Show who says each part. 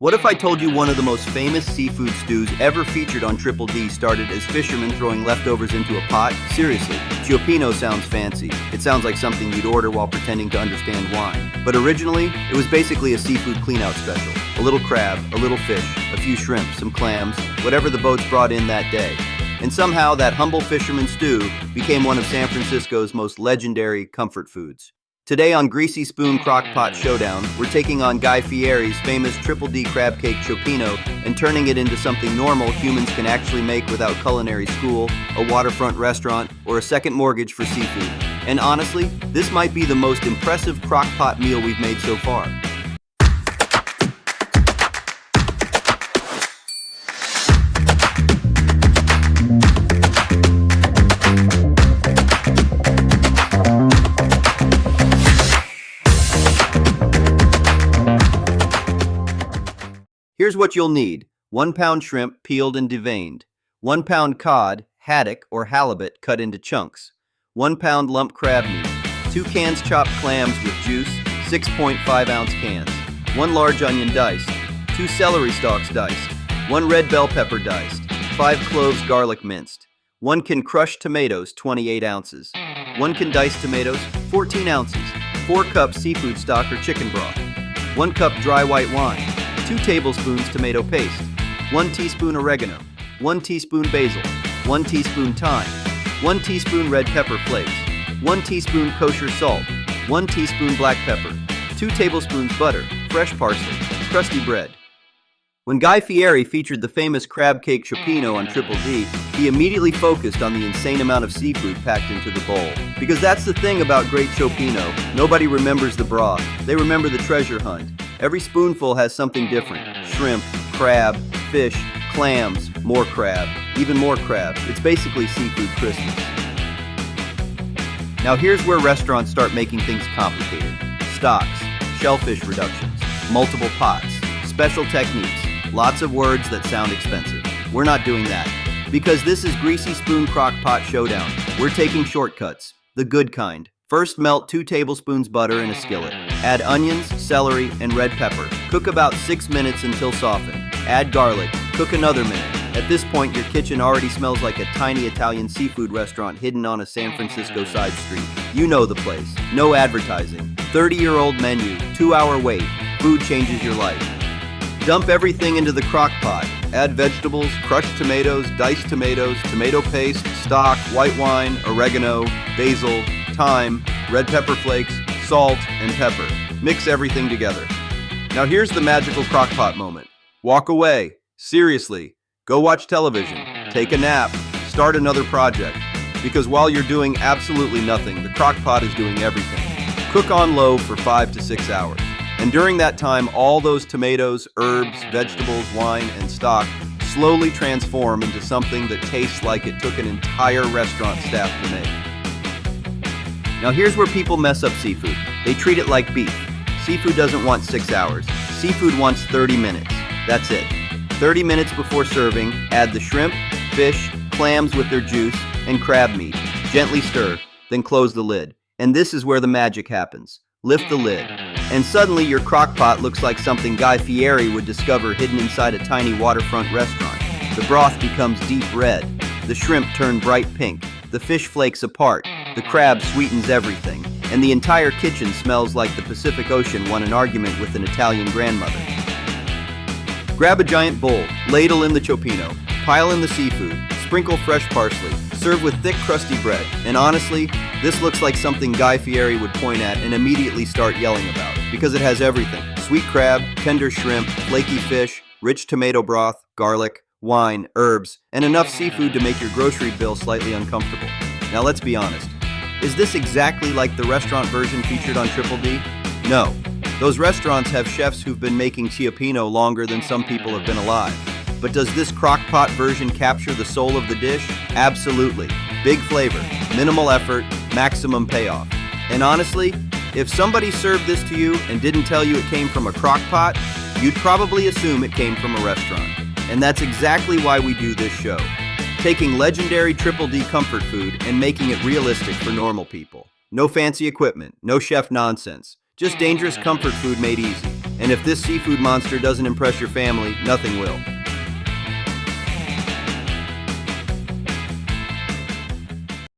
Speaker 1: What if I told you one of the most famous seafood stews ever featured on Triple D started as fishermen throwing leftovers into a pot? Seriously, Cioppino sounds fancy. It sounds like something you'd order while pretending to understand wine. But originally, it was basically a seafood cleanout special. A little crab, a little fish, a few shrimp, some clams, whatever the boats brought in that day. And somehow that humble fisherman stew became one of San Francisco's most legendary comfort foods. Today on Greasy Spoon Crock-Pot Showdown, we're taking on Guy Fieri's famous Triple D crab cake Cioppino and turning it into something normal humans can actually make without culinary school, a waterfront restaurant, or a second mortgage for seafood. And honestly, this might be the most impressive crock-pot meal we've made so far. Here's what you'll need. 1 pound shrimp peeled and deveined, 1 pound cod, haddock or halibut cut into chunks, 1 pound lump crab meat, 2 cans chopped clams with juice, 6.5 ounce cans, 1 large onion diced, 2 celery stalks diced, 1 red bell pepper diced, 5 cloves garlic minced, 1 can crushed tomatoes 28 ounces, 1 can diced tomatoes 14 ounces, 4 cups seafood stock or chicken broth, 1 cup dry white wine, 2 tablespoons tomato paste, 1 teaspoon oregano, 1 teaspoon basil, 1 teaspoon thyme, 1 teaspoon red pepper flakes, 1 teaspoon kosher salt, 1 teaspoon black pepper, 2 tablespoons butter, fresh parsley, crusty bread. When Guy Fieri featured the famous crab cake Cioppino on Triple D, he immediately focused on the insane amount of seafood packed into the bowl. Because that's the thing about great Cioppino, nobody remembers the broth, they remember the treasure hunt. Every spoonful has something different. Shrimp, crab, fish, clams, more crab, even more crab. It's basically seafood Christmas. Now here's where restaurants start making things complicated. Stocks, shellfish reductions, multiple pots, special techniques, lots of words that sound expensive. We're not doing that. Because this is Greasy Spoon Crock-Pot Showdown. We're taking shortcuts, the good kind. First, melt 2 tablespoons butter in a skillet. Add onions, celery, and red pepper. Cook about 6 minutes until softened. Add garlic. Cook another minute. At this point, your kitchen already smells like a tiny Italian seafood restaurant hidden on a San Francisco side street. You know the place. No advertising. 30-year-old menu. 2-hour wait. Food changes your life. Dump everything into the crock pot. Add vegetables, crushed tomatoes, diced tomatoes, tomato paste, stock, white wine, oregano, basil, thyme, red pepper flakes, salt, and pepper. Mix everything together. Now here's the magical crock pot moment. Walk away. Seriously. Go watch television. Take a nap. Start another project. Because while you're doing absolutely nothing, the crock pot is doing everything. Cook on low for 5 to 6 hours. And during that time, all those tomatoes, herbs, vegetables, wine, and stock slowly transform into something that tastes like it took an entire restaurant staff to make. Now here's where people mess up seafood. They treat it like beef. Seafood doesn't want 6 hours. Seafood wants 30 minutes. That's it. 30 minutes before serving, add the shrimp, fish, clams with their juice, and crab meat. Gently stir, then close the lid. And this is where the magic happens. Lift the lid. And suddenly your crock pot looks like something Guy Fieri would discover hidden inside a tiny waterfront restaurant. The broth becomes deep red. The shrimp turn bright pink. The fish flakes apart. The crab sweetens everything. And the entire kitchen smells like the Pacific Ocean won an argument with an Italian grandmother. Grab a giant bowl, ladle in the Cioppino, pile in the seafood, sprinkle fresh parsley, serve with thick crusty bread. And honestly, this looks like something Guy Fieri would point at and immediately start yelling about. Because it has everything. Sweet crab, tender shrimp, flaky fish, rich tomato broth, garlic, wine, herbs, and enough seafood to make your grocery bill slightly uncomfortable. Now let's be honest. Is this exactly like the restaurant version featured on Triple D? No. Those restaurants have chefs who've been making Cioppino longer than some people have been alive. But does this crock-pot version capture the soul of the dish? Absolutely. Big flavor, minimal effort, maximum payoff. And honestly, if somebody served this to you and didn't tell you it came from a crock pot, you'd probably assume it came from a restaurant. And that's exactly why we do this show. Taking legendary Triple D comfort food and making it realistic for normal people. No fancy equipment, no chef nonsense, just dangerous comfort food made easy. And if this seafood monster doesn't impress your family, nothing will.